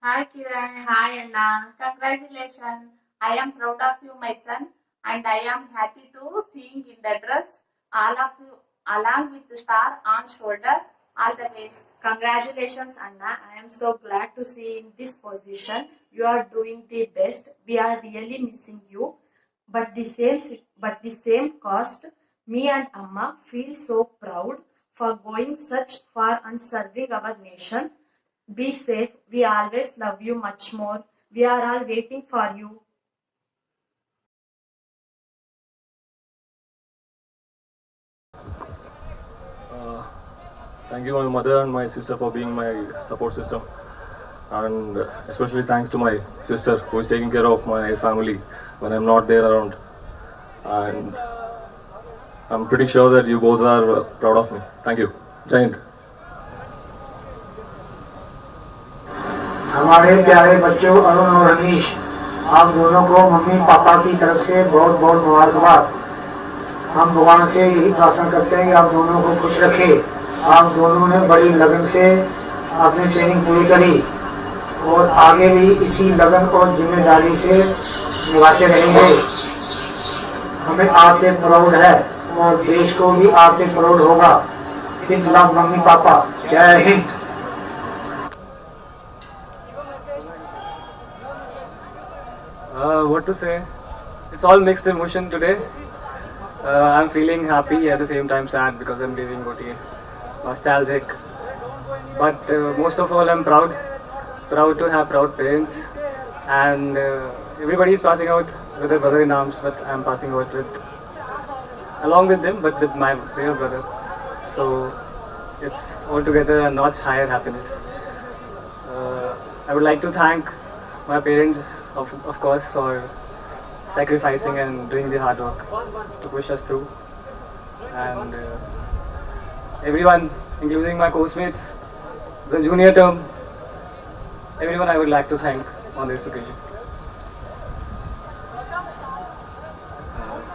Hi Kiran. Hi Anna. Congratulations. I am proud of you, my son, and I am happy to seeing in the dress all of you along with the star on shoulder. All the best. Congratulations, Anna. I am so glad to see in this position. You are doing the best. We are really missing you. But the same cost, me and Amma feel so proud for going such far and serving our nation. Be safe. We always love you much more. We are all waiting for you. Uh, Thank you, my mother and my sister, for being my support system, and especially thanks to my sister who is taking care of my family when I'm not there around. And I'm pretty sure that you both are proud of me. Thank you. Jai Hind. हमारे प्यारे बच्चों अरुण और अनीश, आप दोनों को mummy papa की तरफ से बहुत बहुत मुबारकबाद। हम भगवान से यही प्रार्थना करते हैं कि आप दोनों को खुश रखे। आप दोनों ने बड़ी लगन से अपनी ट्रेनिंग पूरी करी और आगे भी इसी लगन और जिम्मेदारी से निभाते रहेंगे। हमें आप पे प्राउड है और देश को भी आप पे प्राउड होगा। Big love mummy papa. जय Hind. What to say? It's all mixed emotion today. I'm feeling happy at the same time sad because I'm leaving OTA. Nostalgic. But most of all, I'm proud. Proud to have proud parents. And everybody is passing out with their brother in arms, but I'm passing out with, along with them, but with my real brother. So it's altogether a notch higher happiness. I would like to thank my parents, of course, for sacrificing and doing the hard work to push us through. And everyone, including my course mates, the junior term, everyone I would like to thank on this occasion.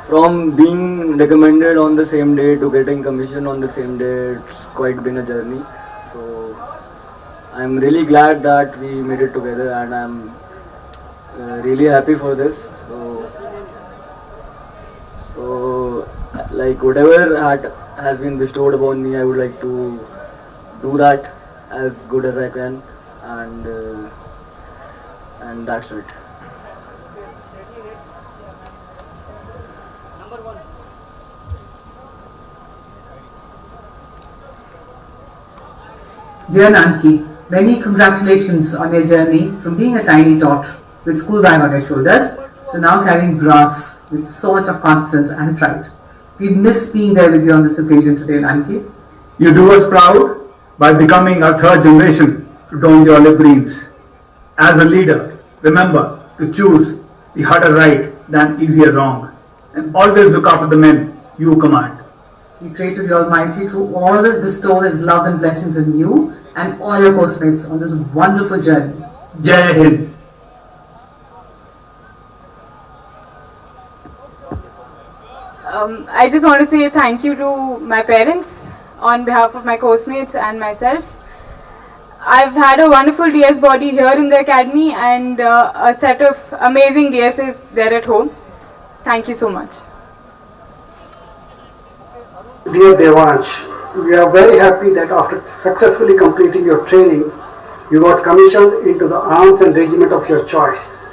From being recommended on the same day to getting commission on the same day, it's quite been a journey. So I'm really glad that we made it together, and I'm really happy for this. So like whatever has been bestowed upon me, I would like to do that as good as I can, and that's it. Dear Nanki, many congratulations on your journey from being a tiny tot with school bag on your shoulders to now carrying brass with so much of confidence and pride. We miss being there with you on this occasion today, Nanki. You do us proud by becoming our third generation to don the olive greens. As a leader, remember to choose the harder right than easier wrong, and always look after the men you command. We pray to the Almighty to always bestow His love and blessings on you and all your postmates on this wonderful journey. Jai Hind. I just want to say thank you to my parents on behalf of my course-mates and myself. I've had a wonderful DS body here in the academy and a set of amazing DSs there at home. Thank you so much. Dear Devansh, we are very happy that after successfully completing your training, you got commissioned into the arms and regiment of your choice.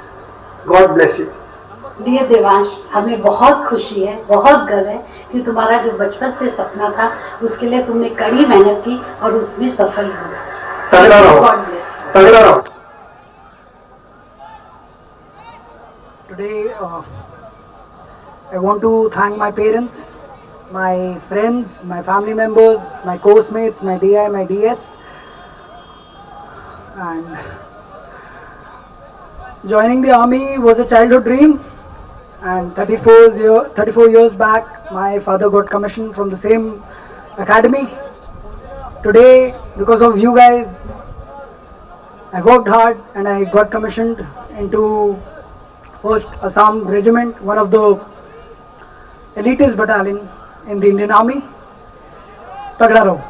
God bless you. Dear Devansh, हमें बहुत खुशी है, बहुत गर्व है कि तुम्हारा जो बचपन से सपना था उसके लिए तुमने कड़ी मेहनत की और उसमें सफल हुए। तगड़ा रहो, गॉड ब्लेस यू। तगड़ा रहो। Today, I want to thank my parents, my friends, my family members, my course mates, my DI, my DS, and joining the army was a childhood dream. And 34 years back, my father got commissioned from the same academy. Today, because of you guys, I worked hard and I got commissioned into 1st Assam Regiment, one of the elitist battalion in the Indian Army. Tagda raho.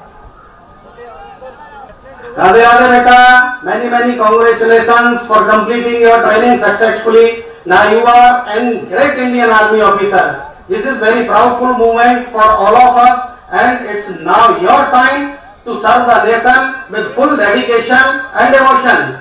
Radhe Radhe beta, many congratulations for completing your training successfully. Now you are a great Indian Army officer. This is very proudful moment for all of us, and it's now your time to serve the nation with full dedication and devotion.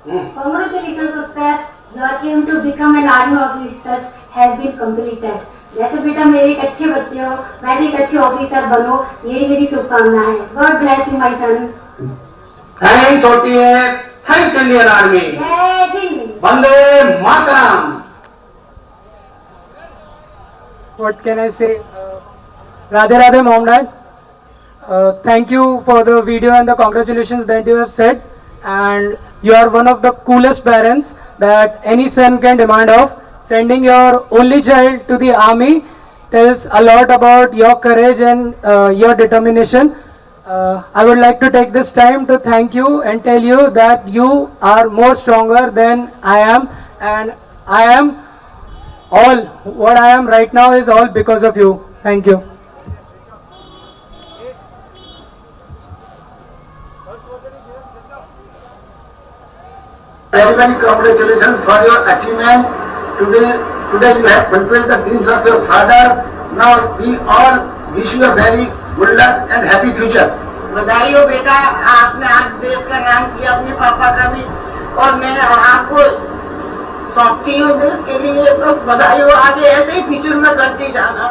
Congratulations, Utkarsh. Your aim to become an army officer has been completed. जैसे बेटा मेरे एक अच्छे बच्चे हो, वैसे एक अच्छे ऑफिसर बनो, यही मेरी शुभकामना है. God bless you, my son. Thanks OTA, thanks Indian Army. जय Hind. Vande Mataram. What can I say? Radhe Radhe Mom Dad. Thank you for the video and the congratulations that you have said. And you are one of the coolest parents that any son can demand of. Sending your only child to the army tells a lot about your courage and your determination. I would like to take this time to thank you and tell you that you are more stronger than I am, and I am all what I am right now is all because of you. Thank you. Many congratulations for your achievement. Today you have fulfilled the dreams of your father. Now we all wish you a very good luck and happy future. बधाई हो बेटा, आपने आज देश का नाम किया, अपने पापा का भी, और मैं आपको सौंपती हूँ देश के लिए. बस बधाई हो, आगे ऐसे ही फ्यूचर में करती जाना.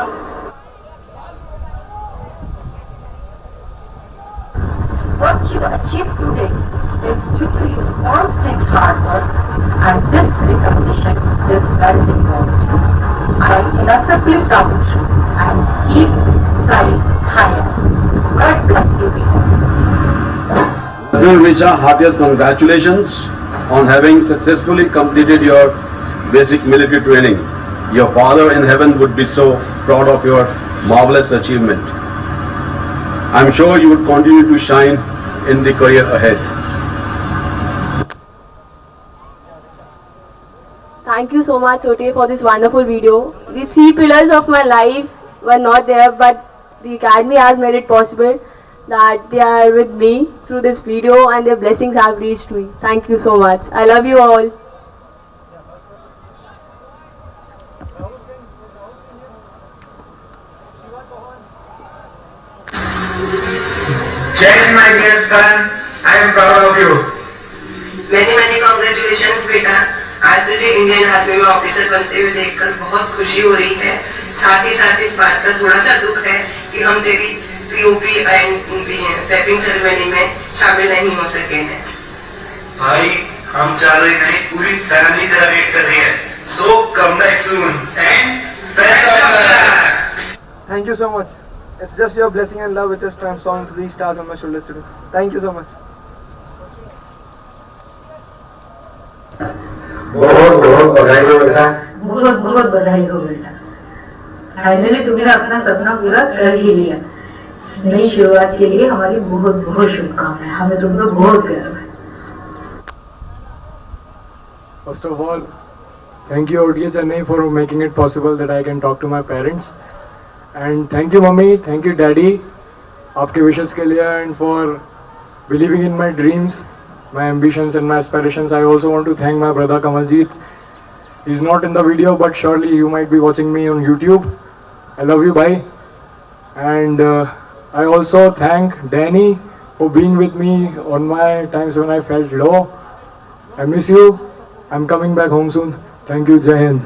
What you achieved today is due to your constant hard work, and this recognition is well deserved. I am incredibly proud of you and keep flying higher. God bless you, Risha, heartiest congratulations on having successfully completed your basic military training. Your father in heaven would be so proud of your marvelous achievement. I'm sure you would continue to shine in the career ahead. Thank you so much, OTA, for this wonderful video. The 3 pillars of my life were not there, but the Academy has made it possible that they are with me through this video, and their blessings have reached me. Thank you so much. I love you all. Jai Hind, my dear son, I am proud of you. Many congratulations बेटा. आज तुझे Indian army में officer बनते हुए देखकर बहुत खुशी हो रही है. साथ ही इस बात का थोड़ा सा दुख है कि हम तेरी पीओपी एंड रैपिंग सेरेमनी में शामिल नहीं हो सके हैं. भाई हम 4 ही नहीं, पूरी फैमिली तेरा वेट कर रही है. So come back soon and best of luck. Thank you so much. It's just your blessing and love which has transformed 3 stars on my shoulders today. Thank you so much. बहुत बधाई हो बेटा. बहुत बधाई हो बेटा. फाइनली तुमने अपना सपना पूरा कर ही लिया. नई शुरुआत के लिए हमारी बहुत शुभकामनाएं. हमें तुम पर बहुत गर्व है. First of all, thank you OTA Chennai for making it possible that I can talk to my parents. And thank you mummy, thank you daddy, आपके wishes के लिए and for believing in my dreams, my ambitions and my aspirations. I also want to thank my brother Kamaljeet. He's not in the video, but surely you might be watching me on YouTube. I love you, bye. And I also thank Danny for being with me on my times when I felt low. I miss you. I'm coming back home soon. Thank you. Jai Hind.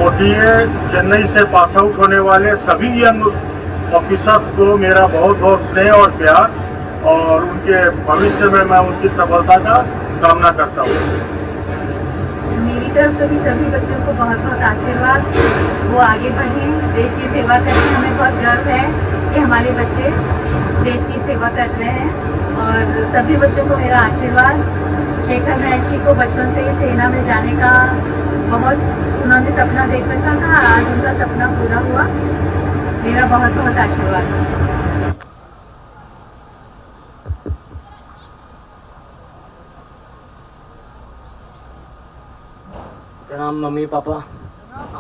OTA Chennai से pass out होने वाले सभी young officers को मेरा बहुत स्नेह और प्यार, और उनके भविष्य में मैं उनकी सफलता का कामना करता हूँ. मेरी तरफ से भी सभी बच्चों को बहुत आशीर्वाद. वो आगे बढ़ें, देश की सेवा करें. हमें बहुत गर्व है कि हमारे बच्चे देश की सेवा कर रहे हैं, और सभी बच्चों को मेरा आशीर्वाद. शेखर महर्षि को बचपन से ही सेना में जाने का उन्होंने सपना देख रखा था. आज उनका सपना पूरा हुआ. मेरा बहुत आशीर्वाद. प्रणाम मम्मी पापा।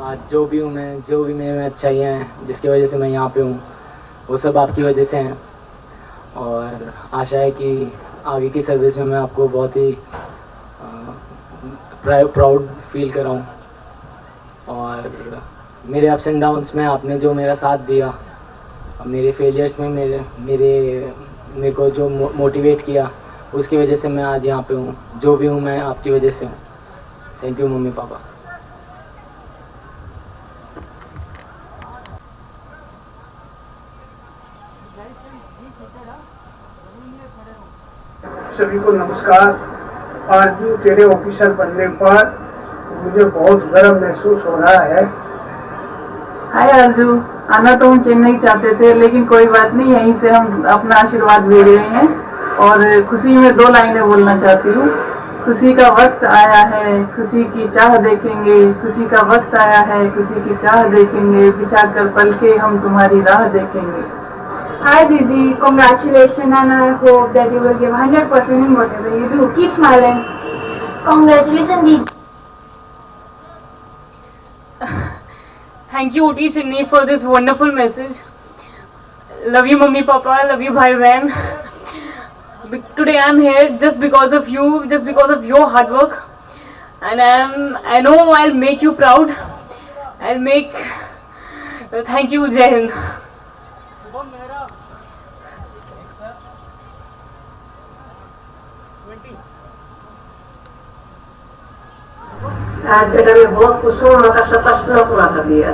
आज जो भी हूँ मैं, जो भी मेरे में अच्छाइयाँ हैं जिसकी वजह से मैं यहाँ पे हूँ, वो सब आपकी वजह से हैं। और आशा है कि आगे की सर्विस में मैं आपको बहुत ही प्राउड फील कराऊँ। और मेरे अप्स एंड डाउन्स में आपने जो मेरा साथ दिया, मेरे फेलियर्स में मेरे को जो मोटिवेट किया, उसकी वजह से मैं आज यहाँ पे हूँ। जो भी हूँ मैं आपकी वजह से हूँ। Thank you mummy papa. सभी को नमस्कार। आज तेरे ऑफिसर बनने पर मुझे बहुत गर्व महसूस हो रहा है। हाय अर्जू, आना तो हम चेन्नई चाहते थे, लेकिन कोई बात नहीं, यहीं से हम अपना आशीर्वाद भेज रहे हैं। और खुशी में 2 लाइनें बोलना चाहती हूँ। खुशी का वक्त आया है, खुशी की चाह देखेंगे, खुशी का वक्त आया है, खुशी की चाह देखेंगे, बिछा कर पल के हम तुम्हारी राह देखेंगे। Hi Didi, congratulations, and I hope that you will give 100% in whatever you do. Keep smiling. Congratulations Didi. Thank you OT Chennai for this wonderful message. Love you Mummy Papa, love you Bhai Bhain. Today I am here just because of you, just because of your hard work. And I know I'll make you proud. Thank you, Jai Hind. आज बेटा मैं बहुत खुश हूँ, उनका सबका सपना पूरा कर दिया।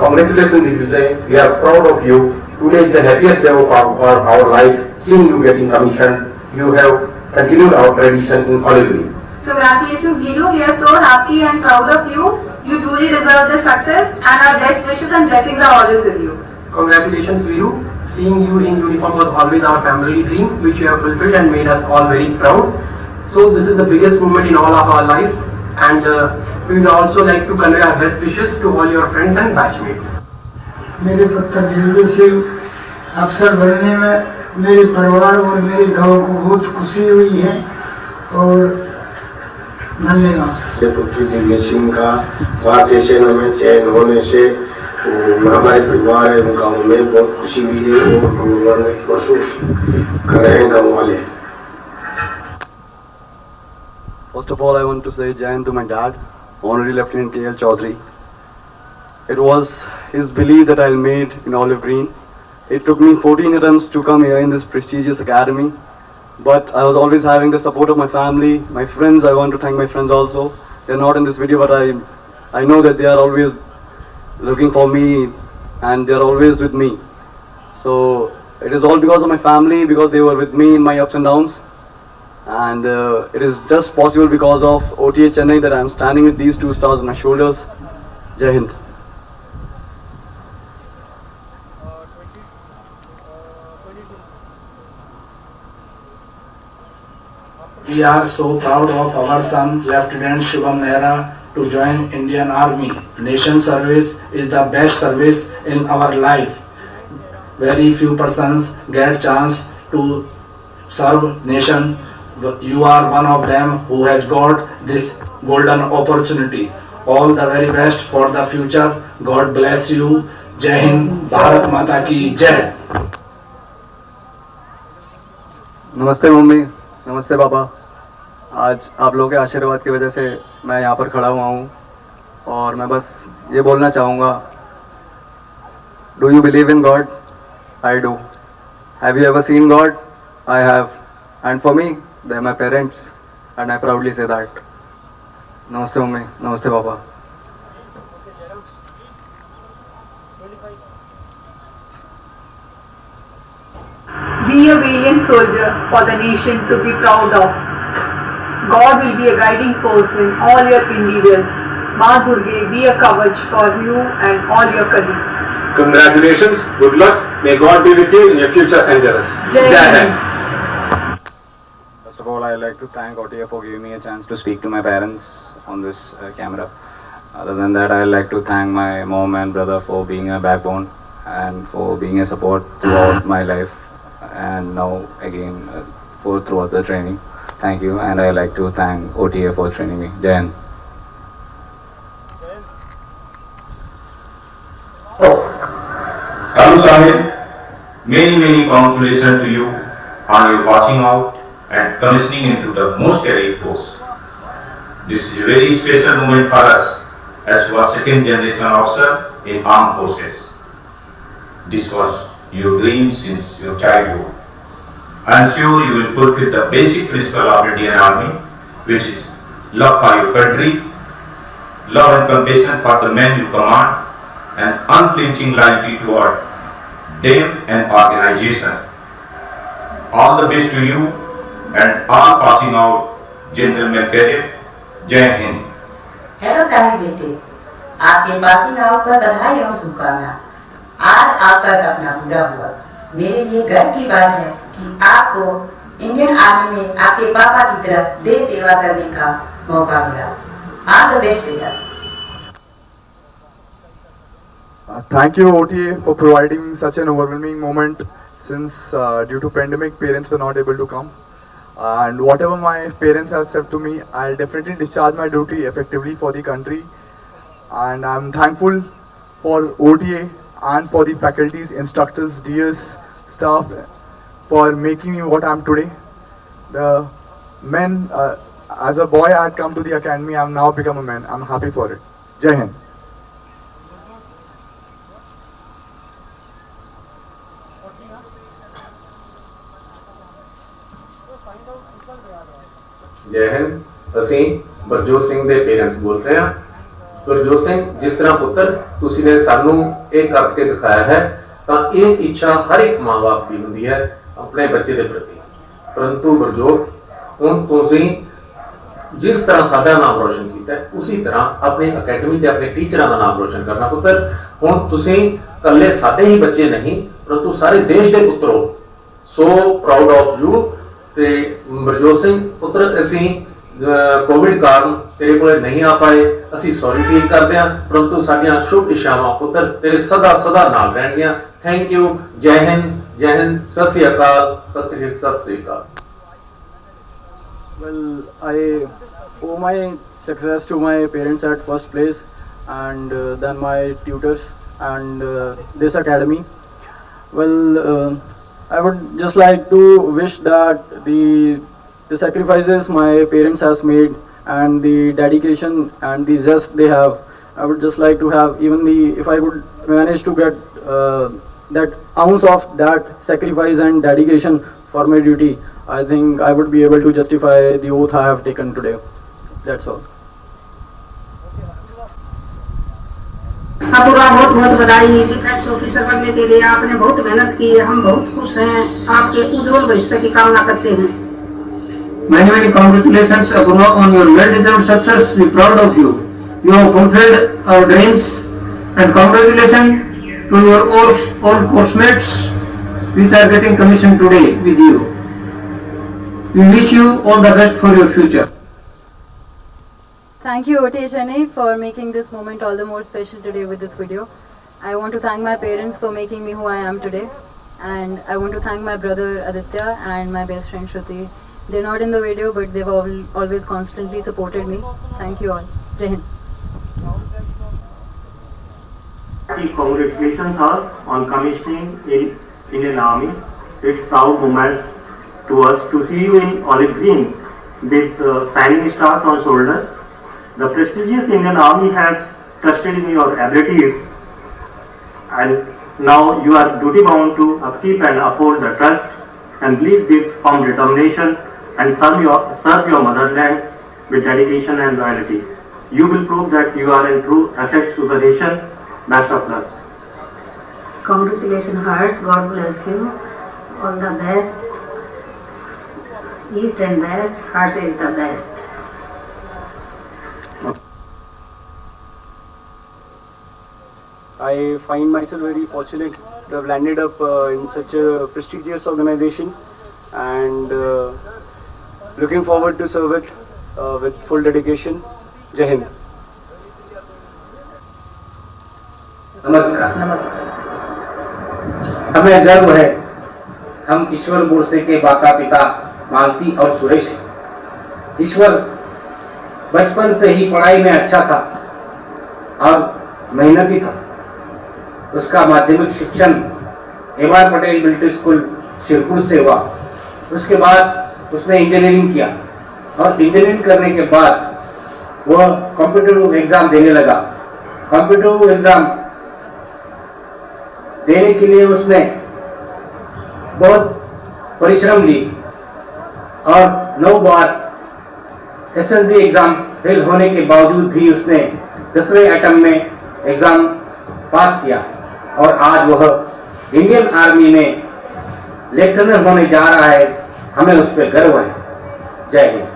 Congratulations Digvijay, we are proud of you. Today is the happiest day of our life, seeing you getting commissioned. You have continued our tradition in Colibri. Congratulations Viru, we are so happy and proud of you. You truly deserve this success and our best wishes and blessings are always with you. Congratulations Viru, seeing you in uniform was always our family dream, which you have fulfilled and made us all very proud. So this is the biggest moment in all of our lives, and we would also like to convey our best wishes to all your friends and batchmates. मेरे पुत्र दिल्ली से अफसर बनने में मेरे परिवार और मेरे गांव को बहुत खुशी हुई है और धन्यवाद। पुत्री दिव्य सिंह का भारतीय सेना में चयन होने से हमारे परिवार एवं गांव में बहुत खुशी हुई है और गौरव महसूस कर रहे हैं गाँव वाले। First of all, I want to say Jai Hind to my dad, Honorary Lieutenant K.L. Chaudhary. It was his belief that I'll made in Olive Green. It took me 14 attempts to come here in this prestigious academy, but I was always having the support of my family, my friends. I want to thank my friends also. They're not in this video, but I know that they are always looking for me and they're always with me. So it is all because of my family, because they were with me in my ups and downs. And it is just possible because of OTA Chennai that I am standing with these 2 stars on my shoulders. Jai Hind. We are so proud of our son Lieutenant Shubham Nehra to join Indian Army. Nation service is the best service in our life. Very few persons get chance to serve nation. You are one of them who has got this golden opportunity. All the very best for the future. God bless you. Jai Hind, Bharat Mata ki Jai. नमस्ते mummy, नमस्ते पापा। आज आप लोगों के आशीर्वाद की वजह से मैं यहाँ पर खड़ा हुआ हूँ और मैं बस ये बोलना चाहूँगा, Do you believe in God? I do. Have you ever seen God? I have. And for me, they are my parents and I proudly say that. Namaste mummy, namaste papa. Be a valiant soldier for the nation to be proud of. God will be a guiding force in all your endeavors. Ma Durga be a kavach for you and all your colleagues. Congratulations, good luck. May God be with you in your future endeavors. Jai Hind. First of all, I'd like to thank OTA for giving me a chance to speak to my parents on this camera. Other than that, I'd like to thank my mom and brother for being a backbone and for being a support throughout my life and now again for throughout the training. Thank you, and I'd like to thank OTA for training me. Jai Hind. Many congratulations to you on your passing out and commissioning into the most elite force. This is a very special moment for us as you are second generation officer in armed forces. This was your dream since your childhood. I am sure you will fulfill the basic principle of Indian Army, which is love for your country, love and compassion for the men you command, and unflinching loyalty toward them and organization. All the best to you and all passing out gentlemen cadet. जय Hind. Hello सारे बेटे, आपके passing out पर बधाई और शुभकामना। आज आपका सपना पूरा हुआ। मेरे लिए गर्व की बात है कि आपको इंडियन आर्मी में आपके पापा की तरह देश सेवा करने का मौका मिला। ऑल द बेस्ट बेटा। Thank you OTA for providing such an overwhelming moment since due to pandemic parents were not able to come. And whatever my parents have said to me, I'll definitely discharge my duty effectively for the country. And I'm thankful for OTA and for the faculties, instructors, DS, staff for making me what I am today. The men, as a boy I had come to the academy, I have now become a man. I'm happy for it. Jai Hind. ਜੈ ਹਿੰਦ। ਅਸੀਂ ਬਰਜੋਤ ਸਿੰਘ ਦੇ parents ਬੋਲ ਰਹੇ ਹਾਂ। ਬਰਜੋਤ ਸਿੰਘ, ਜਿਸ ਤਰ੍ਹਾਂ ਪੁੱਤਰ ਤੁਸੀਂ ਨੇ ਸਾਨੂੰ ਇਹ ਕਰਕੇ ਦਿਖਾਇਆ ਹੈ ਤਾਂ ਇਹ ਇੱਛਾ ਹਰ ਇੱਕ ਮਾਂ-ਬਾਪ ਦੀ ਹੁੰਦੀ ਹੈ ਆਪਣੇ ਬੱਚੇ ਦੇ ਪ੍ਰਤੀ। ਪਰੰਤੂ ਬਰਜੋਤ, ਹੁਣ ਤੁਸੀਂ ਜਿਸ ਤਰ੍ਹਾਂ ਸਾਡਾ ਨਾਮ ਰੋਸ਼ਨ ਕੀਤਾ ਉਸੇ ਤਰ੍ਹਾਂ ਆਪਣੀ ਅਕੈਡਮੀ ਤੇ ਆਪਣੇ ਟੀਚਰਾਂ ਦਾ ਨਾਮ ਰੋਸ਼ਨ ਕਰਨਾ ਪੁੱਤਰ। ਹੁਣ ਤੁਸੀਂ ਇਕੱਲੇ ਸਾਡੇ ਹੀ ਬੱਚੇ ਨਹੀਂ ਪਰੰਤੂ ਸਾਰੇ ਦੇਸ਼ ਦੇ ਪੁੱਤਰ ਹੋ। ਸੋ ਪ੍ਰਾਊਡ ਆਫ ਯੂ। ਤੇ ਬਰਜੋਤ ਸਿੰਘ ਪੁੱਤਰ, ਅਸੀਂ ਕੋਵਿਡ ਕਾਰਨ ਤੇਰੇ ਕੋਲੇ ਨਹੀਂ ਆ ਪਾਏ, ਅਸੀਂ ਸੌਰੀ ਫੀਲ ਕਰਦੇ ਹਾਂ, ਪਰੰਤੂ ਸਾਡੀਆਂ ਸ਼ੁਭ ਇਛਾਵਾਂ ਪੁੱਤਰ ਤੇਰੇ ਸਦਾ ਨਾਲ ਰਹਿਣਗੀਆਂ। Thank you. ਜੈ ਹਿੰਦ। ਜੈ ਹਿੰਦ। ਸਤਿ ਸ੍ਰੀ ਅਕਾਲ। ਸਤਿ ਸ੍ਰੀ ਅਕਾਲ। Well, I owe my success to my parents at first place, and then my tutors and this academy. Well, I would just like to wish that the sacrifices my parents has made and the dedication and the zest they have, I would just like to have even if I would manage to get that ounce of that sacrifice and dedication for my duty, I think I would be able to justify the oath I have taken today. That's all. आपको बहुत बधाई। Defence officer बनने के लिए आपने बहुत मेहनत की है, हम बहुत खुश हैं, आपके उज्जवल भविष्य की कामना करते हैं। Many congratulations Apurva on your well-deserved success. We are proud of you. You have fulfilled our dreams, and congratulations to your all course mates which are getting commissioned today with you. We wish you all the best for your future. Thank you OTA Chennai for making this moment all the more special today with this video. I want to thank my parents for making me who I am today, and I want to thank my brother Aditya and my best friend Shruti. They're not in the video but they've always constantly supported me. Thank you all. Jai Hind. Congratulations us on commissioning in Indian Army. It's proud moment to us to see you in olive green with shining stars on shoulders. The prestigious Indian Army has trusted in your abilities, and now you are duty bound to upkeep and uphold the trust and lead with firm determination and serve your motherland with dedication and loyalty. You will prove that you are a true asset to the nation. Best of luck. Congratulations Hers, God bless you. All the best. East and West, Hers is the best. I find myself very fortunate to have landed up in such a prestigious organization, and looking forward to serve it with full dedication. Jai Hind. नमस्कार। हमें गर्व है हम ईश्वर बोरसे के माता पिता मालती और सुरेश। ईश्वर बचपन से ही पढ़ाई में अच्छा था और मेहनती था। उसका माध्यमिक शिक्षण MR. Patel military school Shirpur से हुआ। उसके बाद उसने इंजीनियरिंग किया और इंजीनियरिंग करने के बाद वह कॉम्पिटिटिव एग्जाम देने लगा। कॉम्पिटिटिव एग्जाम देने के लिए उसने बहुत परिश्रम ली और 9 बार SSB एग्जाम फेल होने के बावजूद भी उसने 10वें अटेम्प्ट में एग्जाम पास किया और आज वह इंडियन आर्मी में लेफ्टिनेंट होने जा रहा है। हमें उस पर गर्व है। जय Hind.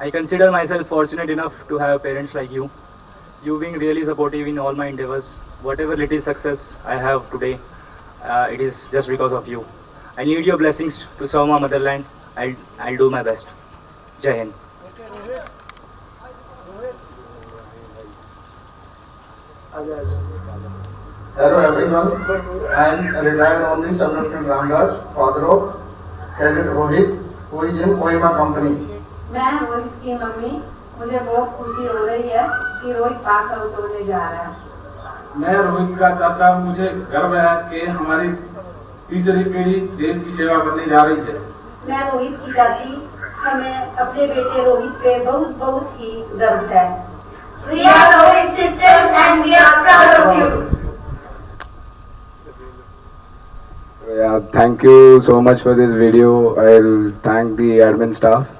I consider myself fortunate enough to have parents like you. You being really supportive in all my endeavors. Whatever little success I have today, it is just because of you. I need your blessings to serve my motherland. I'll do my best. Jai Hind. Hello everyone, I am retired Honorary Sir Dr. Ramdas, father of Cadet Rohit, who is in Kohima company. मैं रोहित की mummy, मुझे बहुत खुशी हो रही है कि Rohit pass out होने जा रहा है। मैं रोहित का चाचा, मुझे गर्व है कि हमारी तीसरी पीढ़ी देश की सेवा करने जा रही है। मैं रोहित की चाची, हमें अपने बेटे रोहित पे बहुत बहुत ही गर्व है। We are Rohit's sisters and we are proud of you. Yeah, thank you so much for this video. I'll thank the admin staff,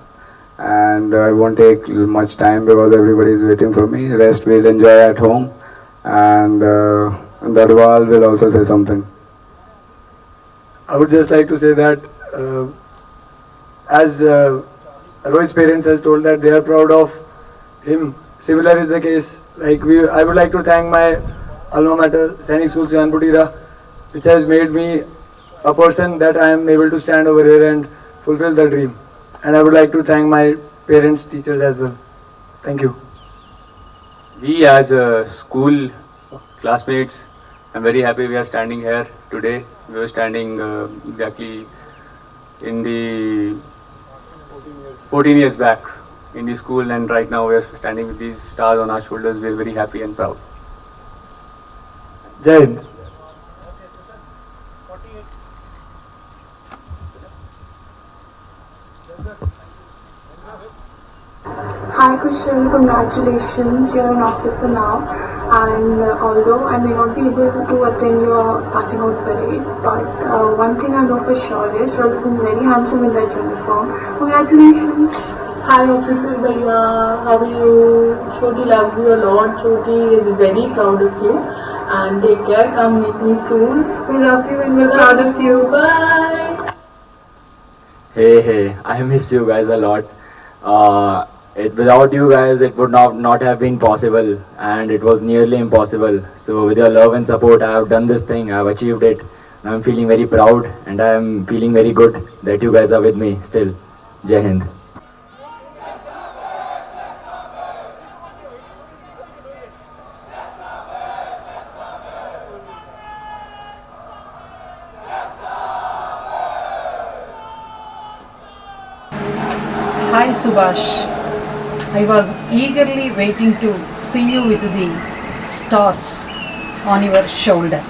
and I won't take much time because everybody is waiting for me. Rest we'll enjoy at home, and Darwal will also say something. I would just like to say that as Rohit's parents has told that they are proud of him, similar is the case. I would like to thank my alma mater, Sainik School Sujanputira, which has made me a person that I am able to stand over here and fulfill the dream. And I would like to thank my parents, teachers as well. Thank you. We as school classmates, I'm very happy we are standing here today. We were standing exactly in the 14 years back in the school, and right now we are standing with these stars on our shoulders. We are very happy and proud. Jai Hind. Hi Christian, congratulations, you're an officer now, and although I may not be able to attend your passing out parade, but one thing I know for sure is you're looking very handsome in that uniform. Congratulations. Hi Officer Bhaiya, how are you? Shoti loves you a lot. Shoti is very proud of you, and take care, come meet me soon. We love you and we're proud of you. Bye. Hey, I miss you guys a lot. Without you guys, it would not have been possible, and it was nearly impossible. So with your love and support, I have done this thing. I have achieved it. I'm feeling very proud, and I am feeling very good that you guys are with me still. Jai Hind. Hi Subhash. I was eagerly waiting to see you with the stars on your shoulder.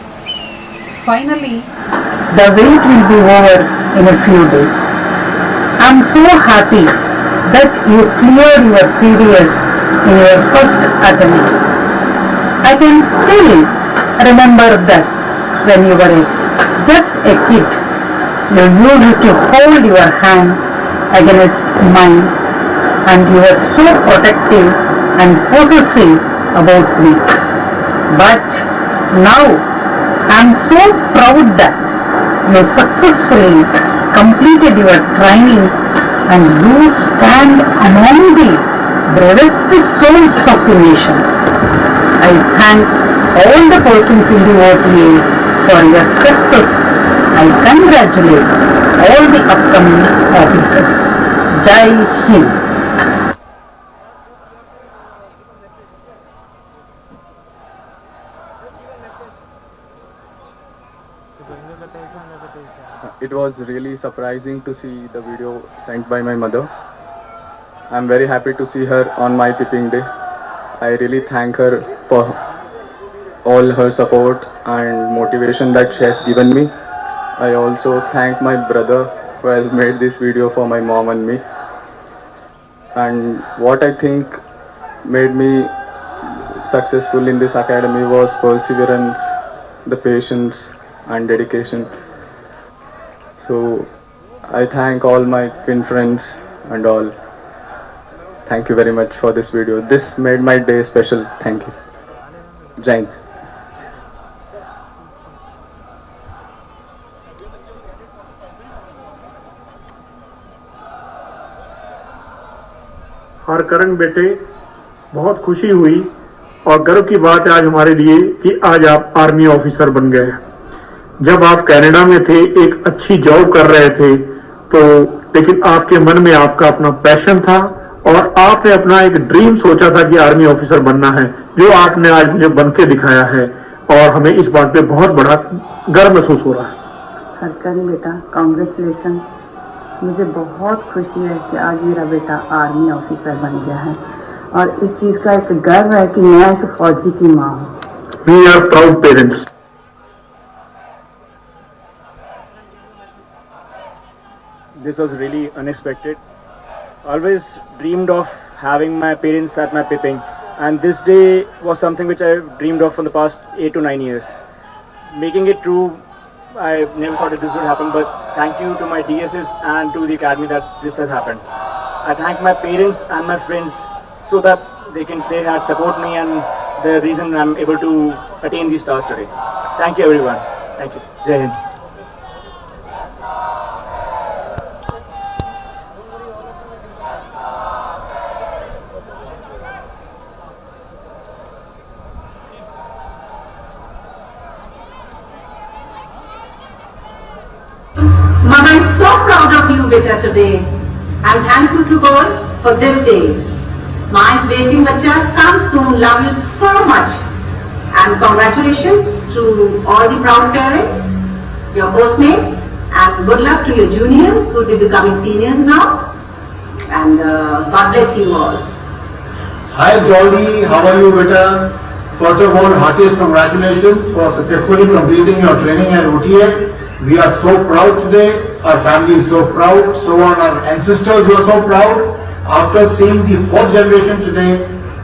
Finally, The wait will be over in a few days. I'm so happy that you cleared your CDS in your first attempt. I can still remember that when you were just a kid, you used to hold your hand against mine, and you were so protective and possessive about me. But now I am so proud that you successfully completed your training and you stand among the bravest souls of the nation. I thank all the persons in the OTA for your success. I congratulate all the upcoming officers. Jai Hind. It was really surprising to see the video sent by my mother. I'm very happy to see her on my tipping day. I really thank her for all her support and motivation that she has given me. I also thank my brother who has made this video for my mom and me. And what I think made me successful in this academy was perseverance, the patience and dedication. So I thank all my twin friends and all. Thank you very much for this video. This made my day special. Thank you. Jai Hind. और करण बेटे, बहुत खुशी हुई और गर्व की बात है आज हमारे लिए कि आज आप आर्मी ऑफिसर बन गए। जब आप कनाडा में थे, एक अच्छी जॉब कर रहे थे, तो लेकिन आपके मन में आपका अपना पैशन था और आपने अपना एक ड्रीम सोचा था कि आर्मी ऑफिसर बनना है, जो आपने आज मुझे बन के दिखाया है और हमें इस बात पे बहुत बड़ा गर्व महसूस हो रहा है। हरकरण बेटा, कांग्रेचुलेशन। मुझे बहुत खुशी है कि आज मेरा बेटा आर्मी ऑफिसर बन गया है और इस चीज़ का एक गर्व है कि मैं एक फौजी की माँ हूँ। We are proud parents. This was really unexpected. Always dreamed of having my parents at my pipping, and this day was something which I dreamed of for the past 8 to 9 years. Making it true, I never thought that this would happen, but thank you to my DSS and to the academy that this has happened. I thank my parents and my friends so that they had support me and the reason I'm able to attain these stars today. Thank you everyone. Thank you. Jai Hind. Mama is so proud of you, beta, today. I'm thankful to God for this day. माँ is waiting, बच्चा. Come soon. Love you so much. And congratulations to all the proud parents, your postmates, and good luck to your juniors who will be becoming seniors now. And God bless you all. Hi Jolly, how are you, beta? First of all, heartiest congratulations for successfully completing your training at OTA. We are so proud today. Our family is so proud. So are our ancestors who are so proud. After seeing the 4th generation today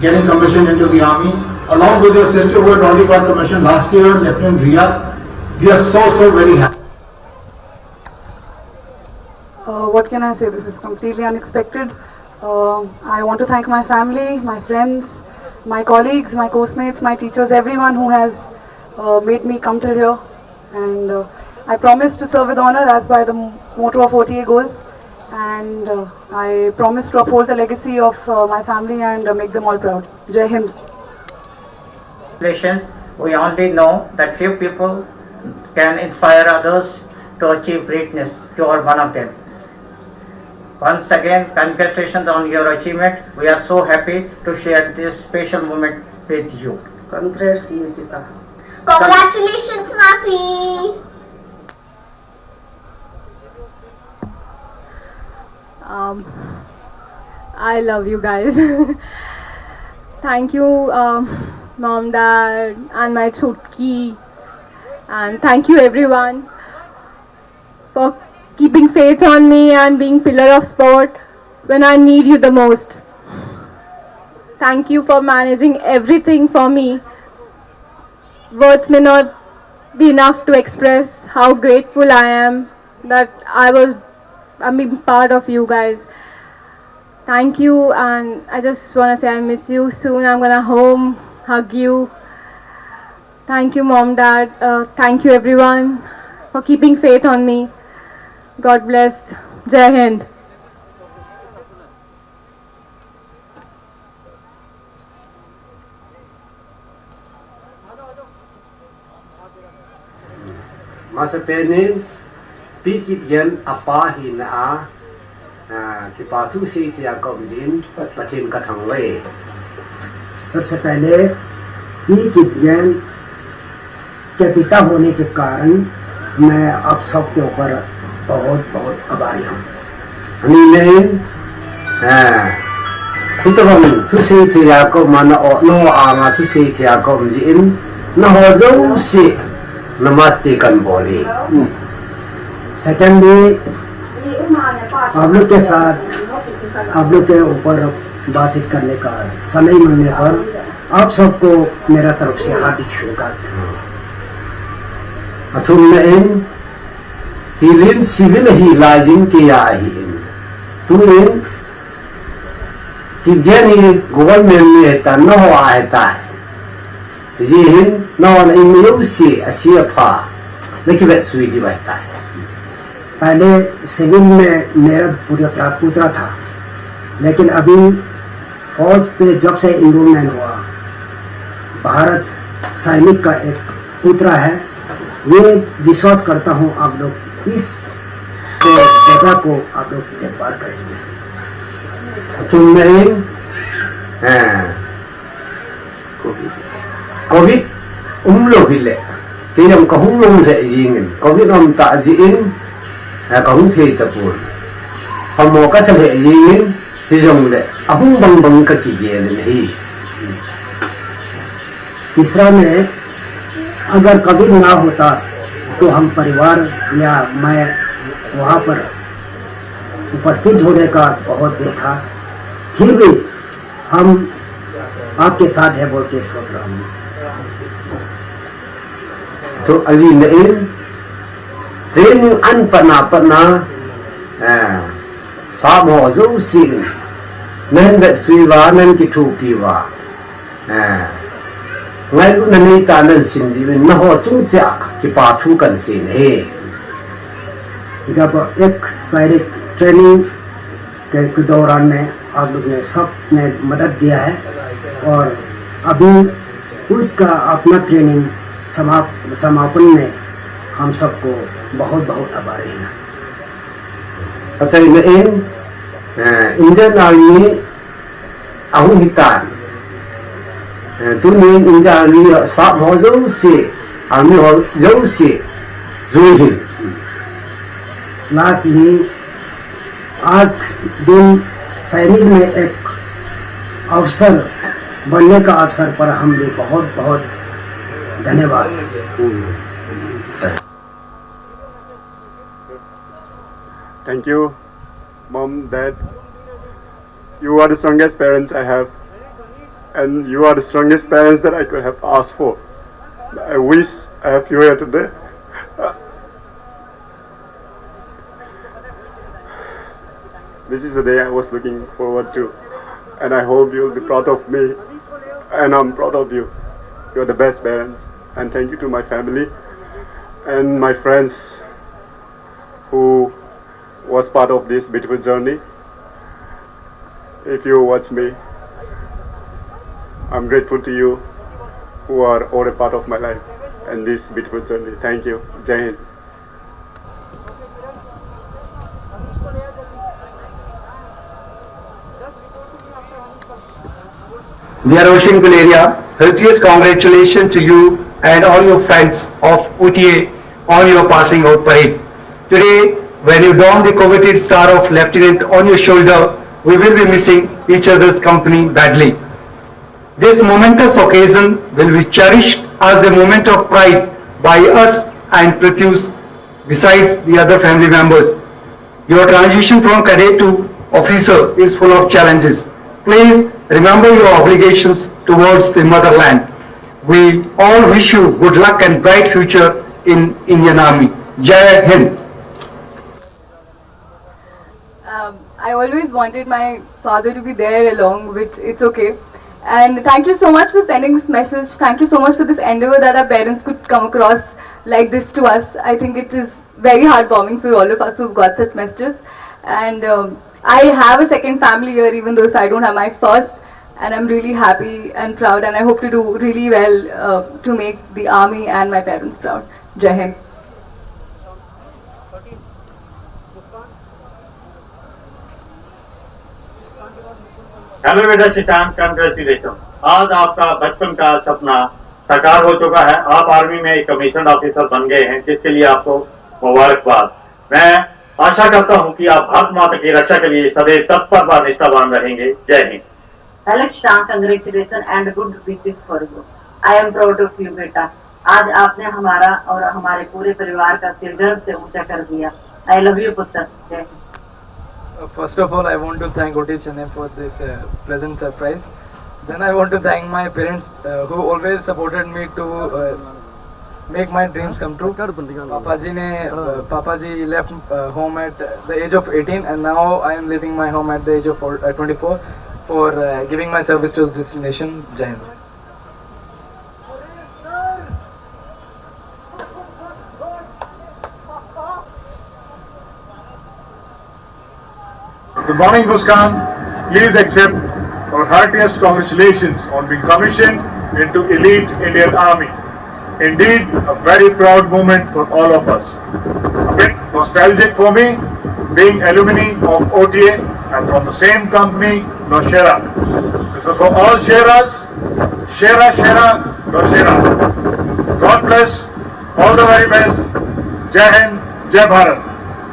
getting commissioned into the army, along with your sister who had already got commissioned last year, Lieutenant Riya, we are so very happy. What can I say? This is completely unexpected. I want to thank my family, my friends, my colleagues, my postmates, my teachers, everyone who has made me come till here. And I promise to serve with honor as by the motto of OTA goes. And I promise to uphold the legacy of my family and make them all proud. Jai Hind. Congratulations. We only know that few people can inspire others to achieve greatness. You are one of them. Once again, congratulations on your achievement. We are so happy to share this special moment with you. Congrats, Yujita. Congratulations, Mafi. I love you guys. Thank you, mom, dad, and my chutki, and thank you everyone for keeping faith on me and being pillar of support when I need you the most. Thank you for managing everything for me. Words may not be enough to express how grateful I am that I'm being part of you guys. Thank you, and I just want to say I miss you. Soon I'm gonna home, hug you. Thank you, mom, dad. Thank you everyone for keeping faith on me. God bless. Jai Hind. Masa penin pikir yan apa hina kipatu si tia komdin pachin kathangwe. सबसे पहले P विज्ञान के पिता होने के कारण मैं आप सबके ऊपर बहुत बहुत आभारी हूँ. Aninin Kitong tu si tiako mana no ama tu si tiako mjin na hojo si namaste kan बोली. सेकेंडली आप लोग के साथ आप लोग के ऊपर बातचीत करने का समय मिलने पर आप सबको मेरा तरफ से हार्दिक स्वागत. अथुम इन हिलिन सिविल ही लाजिन के या हिलिन तुम कि ज्ञानी गवर्नमेंट में ता न हो आता है ये हिन न इन में से अशियफा लेकिन वह स्वीटी बहता है. पहले सिविल में मेरा पुत्रा था, लेकिन अभी फौज पे जब से इनरोलमेंट हुआ भारत सैनिक का एक पुत्रा है. ये विश्वास करता हूँ आप लोग इस जगह को आप लोग देखभाल करेंगे. तुमने कोविड लोग हिले तीनम कहूँ लोग है जिंगन कोविड हम ताजिन कहूँ थे तपुर हम मौका चले जिंगन हिजों ले अहुं बंग बंग का कीजिए नहीं. तीसरा में अगर कभी ना होता तो हम परिवार या मैं वहाँ पर उपस्थित होने का बहुत देर था, फिर भी हम आपके साथ है बोल के सोच रहा हूँ. तो अली नहीं ट्रेनिंग अन पना साब हो जो सीन नन बे स्वीवा नन की ठुकी वा ngay lúc này ta nên xin gì mình nó chúng ta कि पाठू कर सीन है. जब एक शारीरिक ट्रेनिंग के दौरान में आप लोग ने सब ने मदद दिया है और अभी उसका अपना ट्रेनिंग समापन में हम सबको बहुत बहुत आभारी हैं. अच्छा इन इंडियन आर्मी आहू हितान तुमने इंडियन आर्मी साब हो जो से आर्मी हो जो से जोहिन लास्टली आज दिन सैनिक में एक अवसर बनने का अवसर पर हम भी बहुत बहुत धन्यवाद. Thank you, Mom, Dad. You are the strongest parents I have, and you are the strongest parents that I could have asked for. I wish I have you here today. This is the day I was looking forward to, and I hope you'll be proud of me, and I'm proud of you. You're the best parents, and thank you to my family and my friends who was part of this beautiful journey. If you watch me, I'm grateful to you who are all a part of my life and this beautiful journey. Thank you. Jai Hind. Dear Ocean Guleria, heartiest congratulations to you and all your friends of UTA on your passing out parade. Today, when you don the coveted star of lieutenant on your shoulder, we will be missing each other's company badly. This momentous occasion will be cherished as a moment of pride by us and Pratyush besides the other family members. Your transition from cadet to officer is full of challenges. Please remember your obligations towards the motherland. We all wish you good luck and bright future in Indian Army. Jai Hind. I always wanted my father to be there along, which it's okay. And thank you so much for sending this message. Thank you so much for this endeavor that our parents could come across like this to us. I think it is very heartwarming for all of us who've got such messages. And I have a second family here, even though if I don't have my first. And I'm really happy and proud, and I hope to do really well to make the army and my parents proud. Jai Hind. Hello बेटा Shashank, congratulation. आज आपका बचपन का सपना साकार हो चुका है। आप आर्मी में एक कमीशन ऑफिसर बन गए हैं, जिसके लिए आपको मुबारकबाद। मैं आशा करता हूं कि आप भारत माता की रक्षा के लिए सदैव तत्पर व निष्ठावान रहेंगे। जय Hind. Alex Shah, congratulations and good wishes for you. I am proud of you, बेटा. आज आपने हमारा और हमारे पूरे परिवार का सिर गर्व से ऊंचा कर दिया. I love you, पुत्र. First of all, I want to thank OTA Chennai for this pleasant surprise. Then I want to thank my parents who always supported me to make my dreams come true. Papa ji left home at the age of 18 and now I am leaving my home at the age of 24 for giving my service to this nation. Jai Hind. Good morning, Muskan. Please accept our heartiest congratulations on being commissioned into elite Indian Army. Indeed, a very proud moment for all of us. A bit nostalgic for me, being alumni of OTA and from the same company, Naushera. This is for all Sheras. Shera, Naushera. God bless. All the very best. Jai Hind, Jai Bharat.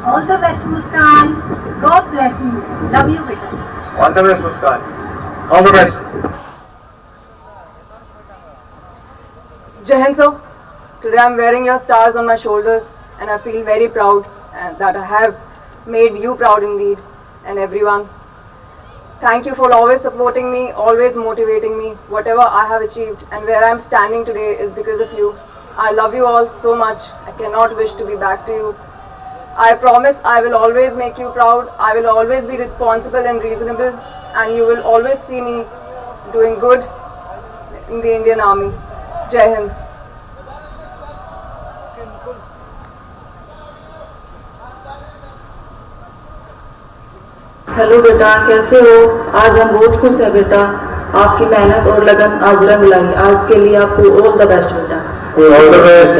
All the best, Muskan. God bless you. Love you, beta. All the best, Muskan. All the best. Jai Hind, sir. Today I'm wearing your stars on my shoulders and I feel very proud that I have made you proud indeed and everyone. Thank you for always supporting me, always motivating me. Whatever I have achieved and where I'm standing today is because of you. I love you all so much. I cannot wish to be back to you. I promise I will always make you proud. I will always be responsible and reasonable and you will always see me doing good in the Indian Army. Jai Hind. Hello बेटा, कैसे हो? आज हम बहुत खुश हैं बेटा. आपकी मेहनत और लगन आज रंग लाई. आज के लिए आपको ऑल द बेस्ट बेटा. All the best.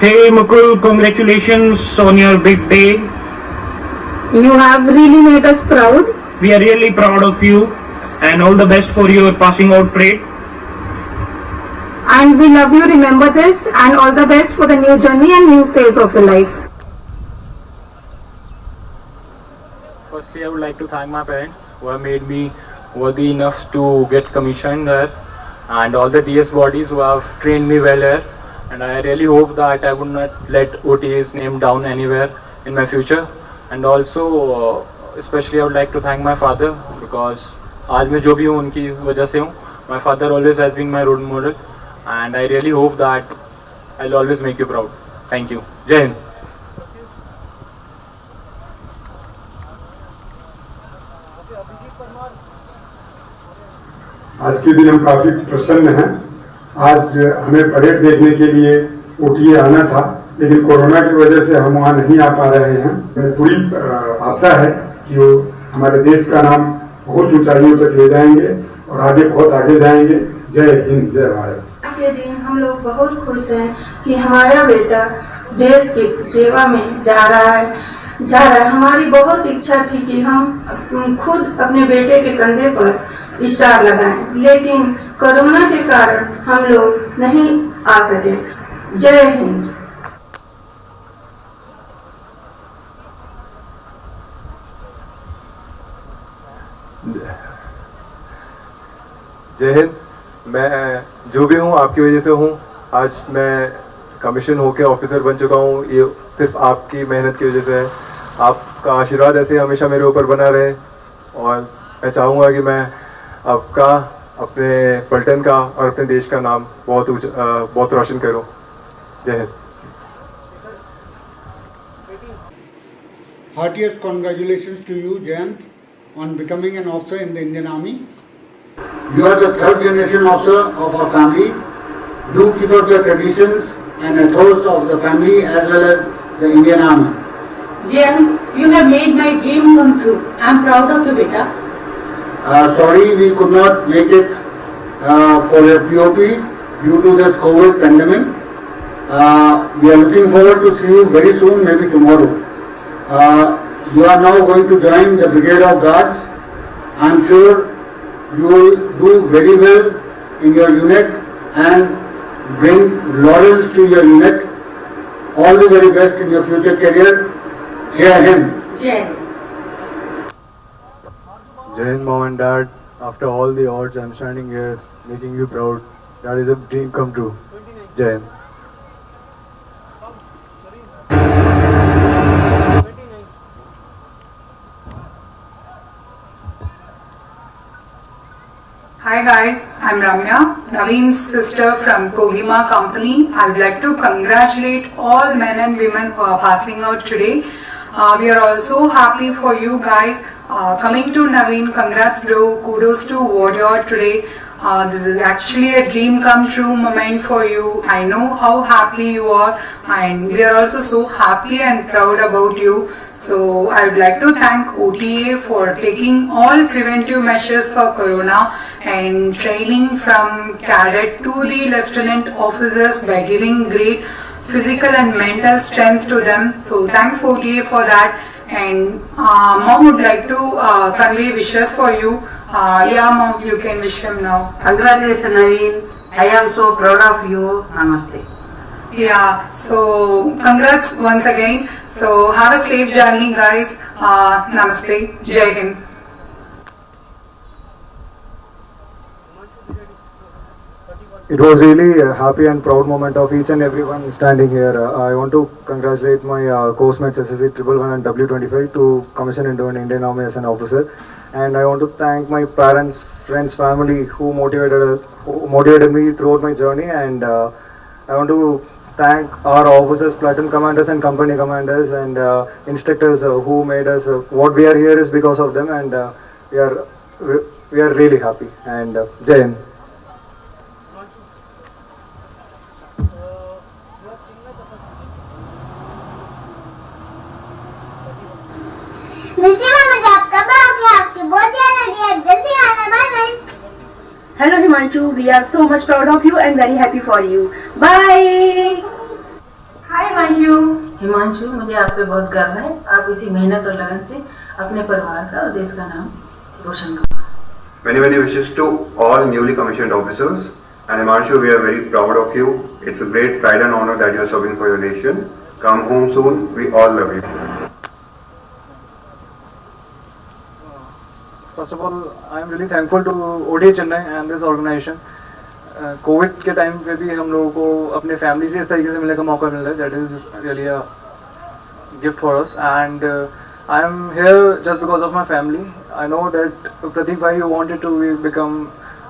Hey Mukul, congratulations on your big day. You have really made us proud. We are really proud of you and all the best for your passing out parade. And we love you, remember this, and all the best for the new journey and new phase of your life. Firstly, I would like to thank my parents who have made me worthy enough to get commissioned here and all the DS bodies who have trained me well here. And I really hope that I would not let OTA's name down anywhere in my future. And also, especially I would like to thank my father because आज मैं जो भी हूँ उनकी वजह से हूँ. My father always has been my role model and I really hope that I'll always make you proud. Thank you. Jai Hind. आज के दिन हम काफी प्रसन्न हैं. आज हमें परेड देखने के लिए ओटीए आना था लेकिन कोरोना की वजह से हम वहाँ नहीं आ पा रहे हैं. मैं पूरी आशा है कि वो हमारे देश का नाम बहुत ऊंचाइयों तक ले जाएंगे और आगे बहुत आगे जाएंगे. जय हिंद, जय भारत. आज के दिन हम लोग बहुत खुश हैं कि हमारा बेटा देश की सेवा में जा रहा है. हमारी बहुत इच्छा थी कि हम खुद अपने बेटे के कंधे पर स्टार लगाएं, लेकिन कोरोना के कारण हम लोग नहीं आ सके. जय हिंद. जय हिंद. मैं जो भी हूँ आपकी वजह से हूँ. आज मैं कमीशन होके ऑफिसर बन चुका हूँ. ये सिर्फ आपकी मेहनत की वजह से है. आपका आशीर्वाद ऐसे हमेशा मेरे ऊपर बना रहे और मैं चाहूँगा कि मैं आपका, अपने पलटन का और अपने देश का नाम बहुत रोशन करूँ. जय Hind. Heartiest congratulations to you, Jayant, on becoming an officer in the Indian Army. You are the third generation officer of our family. Do keep up the traditions and ethos of the family as well as the Indian Army. Jayant, you have made my dream come true. I am proud of you, beta. Sorry we could not make it for a POP due to this COVID pandemic. We are looking forward to see you very soon, maybe tomorrow. You are now going to join the Brigade of Guards. I am sure you will do very well in your unit and bring laurels to your unit. All the very best in your future career. Jai Hind. Jai. Jai Hind, Mom and Dad. After all the odds, I'm standing here making you proud. That is a dream come true. Jai Hind. Hi guys, I'm Ramya, Naveen's sister from Kohima Company. I would like to congratulate all men and women who are passing out today. We are also happy for you guys coming to Naveen. Congrats bro, kudos to what you are today. This is actually a dream come true moment for you. I know how happy you are and we are also so happy and proud about you. So I would like to thank OTA for taking all preventive measures for Corona and training from cadet to the lieutenant officers by giving great physical and mental strength to them. So thanks OTA for that. And Mom would like to convey wishes for you. Yeah Mom, you can wish him now. Congratulations Naveen. I am so proud of you. Namaste. Yeah, so congrats once again. So have a safe journey guys. Namaste. Jai Hind. It was really a happy and proud moment of each and everyone standing here. I want to congratulate my course-mates SSC 111 and W25 to commission into an Indian Army as an officer. And I want to thank my parents, friends, family who motivated me throughout my journey. And I want to thank our officers, platoon commanders and company commanders and instructors who made us, what we are here is because of them, and we are really happy. And Jai Hind. Hello Himanshu, we are so much proud of you and very happy for you. Bye. Hi Himanshu. Himanshu, मुझे आप पे बहुत गर्व है. आप इसी मेहनत और लगन से अपने परिवार का और देश का नाम रोशन करो. Many wishes to all newly commissioned officers. And Himanshu, we are very proud of you. It's a great pride and honor that you are serving for your nation. Come home soon. We all love you. First of all, I am really thankful to OTA Chennai and this organization. Covid के time पे भी हम लोगों को अपने family से इस तरीके से मिलने का मौका मिल रहा है. That is really a gift for us and I am here just because of my family. I know that Pratik भाई you wanted to become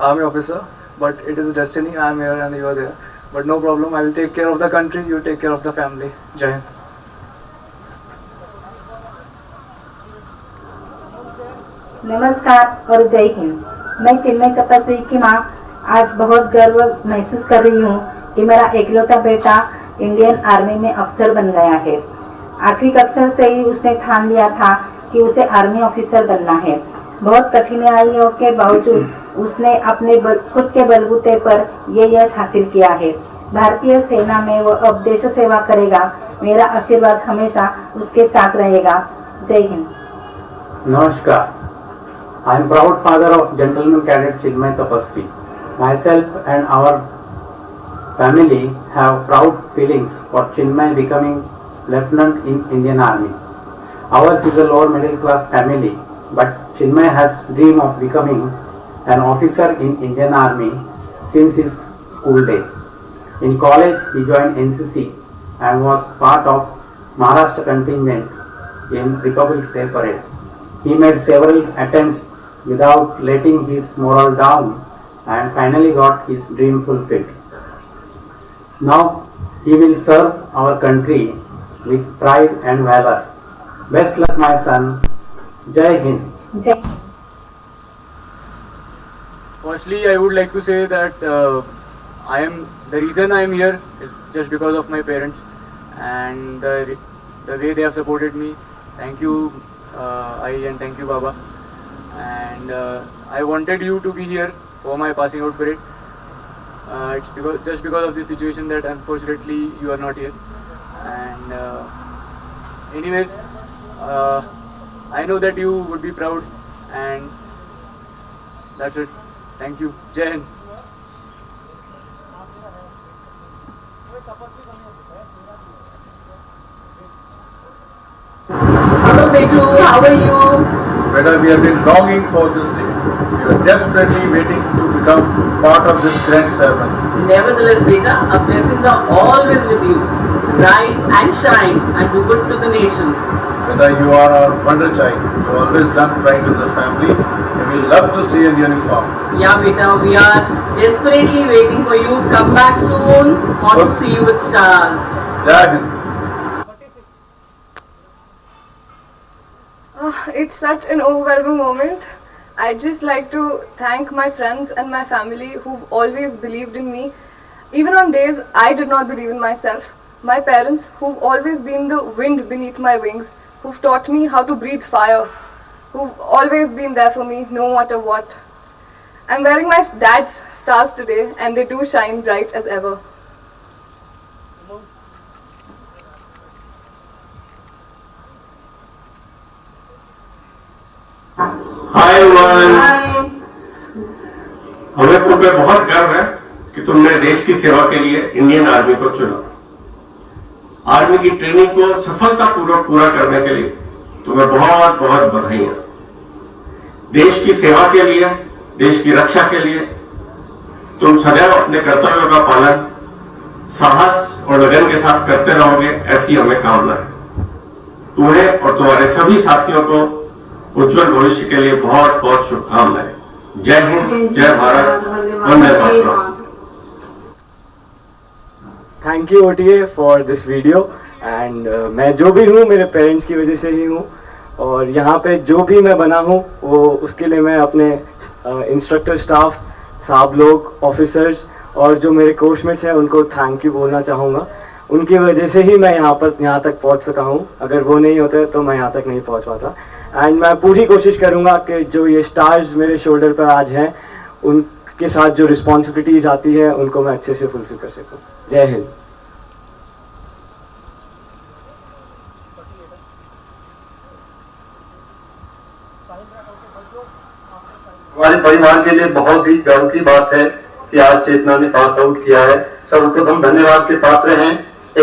army officer but it is destiny. I am here and you are there. But no problem, I will take care of the country, you take care of the family. जय हिंद. नमस्कार और जय हिंद. मैं चिन्मय तपस्वी की माँ आज बहुत गर्व महसूस कर रही हूँ कि मेरा एकलौता बेटा इंडियन आर्मी में अफसर बन गया है. 8वीं कक्षा से ही उसने ठान लिया था कि उसे आर्मी ऑफिसर बनना है. बहुत कठिनाइयों के बावजूद उसने अपने खुद के बलबूते पर ये यश हासिल किया है. भारतीय सेना में वो अब देश सेवा करेगा. मेरा आशीर्वाद हमेशा उसके साथ रहेगा. जय हिंद. नमस्कार. I am proud father of gentleman cadet Chinmay Tapasvi. Myself and our family have proud feelings for Chinmay becoming lieutenant in Indian Army. Ours is a lower middle class family, but Chinmay has dream of becoming an officer in Indian Army since his school days. In college, he joined NCC and was part of Maharashtra contingent in Republic Day Parade. He made several attempts without letting his morale down and finally got his dream fulfilled. Now he will serve our country with pride and valor. Best luck my son. Jai Hind. Firstly, I would like to say that the reason I am here is just because of my parents and the way they have supported me. Thank you, and thank you, Baba. And I wanted you to be here for my passing out parade. It's just because of this situation that unfortunately you are not here. And anyways, I know that you would be proud, and that's it. Thank you. Jai Hind. Hello Betu, how are you? Beta, we have been longing for this day. We are desperately waiting to become part of this grand ceremony. Nevertheless, beta, our blessings are always with you. Rise and shine and do good to the nation. Beta, you are our wonder child. You have always done right to the family, and we love to see you in uniform. Yeah, beta, we are desperately waiting for you. Come back soon. Want to see you with stars. Jai Hind. It's such an overwhelming moment. I'd just like to thank my friends and my family who've always believed in me, even on days I did not believe in myself. My parents who've always been the wind beneath my wings, who've taught me how to breathe fire, who've always been there for me no matter what. I'm wearing my dad's stars today and they do shine bright as ever. हाय हमें तुम पे बहुत गर्व है कि तुमने देश की सेवा के लिए इंडियन आर्मी को चुना। आर्मी की ट्रेनिंग को सफलतापूर्वक पूरा करने के लिए तुम्हें बहुत बहुत बधाइयां। देश की सेवा के लिए, देश की रक्षा के लिए तुम सदैव अपने कर्तव्यों का पालन साहस और लगन के साथ करते रहोगे, ऐसी हमें कामना है। तुम्हें और तुम्हारे सभी साथियों को उज्जवल भविष्य के लिए बहुत बहुत शुभकामनाएं। जय हिंद, जय भारत, वंदे मातरम। Thank you OTA for this video and मैं जो भी हूँ मेरे पेरेंट्स की वजह से ही हूँ, और यहाँ पे जो भी मैं बना हूँ वो उसके लिए मैं अपने इंस्ट्रक्टर स्टाफ साहब लोग, ऑफिसर्स और जो मेरे कोचमेट्स हैं उनको थैंक यू बोलना चाहूँगा। उनकी वजह से ही मैं यहाँ तक पहुँच सका हूँ। अगर वो नहीं होते तो मैं यहाँ तक नहीं पहुँच पाता। एंड मैं पूरी कोशिश करूँगा कि जो ये स्टार्स मेरे शोल्डर पर आज हैं उनके साथ जो रिस्पॉन्सिबिलिटीज़ आती है उनको मैं अच्छे से फुलफिल कर सकूँ। जय हिंद। हमारे परिवार के लिए बहुत ही गर्व की बात है कि आज चेतना ने पास आउट किया है। सर्वप्रथम धन्यवाद के पात्र हैं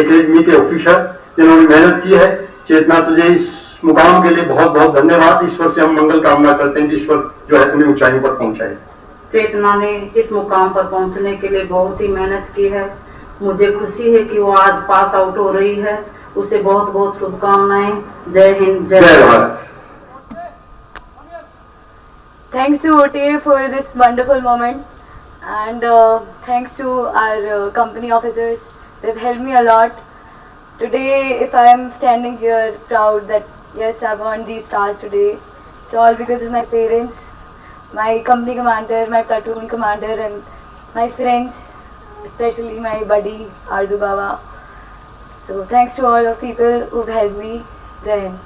एकेडमी के ऑफिसर जिन्होंने मेहनत की है। चेतना, तुझे इस मुकाम के लिए बहुत बहुत धन्यवाद। ईश्वर से हम मंगल कामना करते हैं कि ईश्वर जो है तुम्हें ऊंचाइयों पर पहुंचाए। चेतना ने इस मुकाम पर पहुंचने के लिए बहुत ही मेहनत की है। मुझे खुशी है कि वो आज पास आउट हो रही है। उसे बहुत बहुत शुभकामनाएं। जय हिंद, जय Bharat. Thanks to OTA for this wonderful moment, and thanks to our company officers. They've helped me a lot. Today, if I am standing here proud that yes, I've earned these stars today, it's all because of my parents, my company commander, my platoon commander, and my friends, especially my buddy Arzu Baba. So thanks to all of people who've helped me. Jai Hind.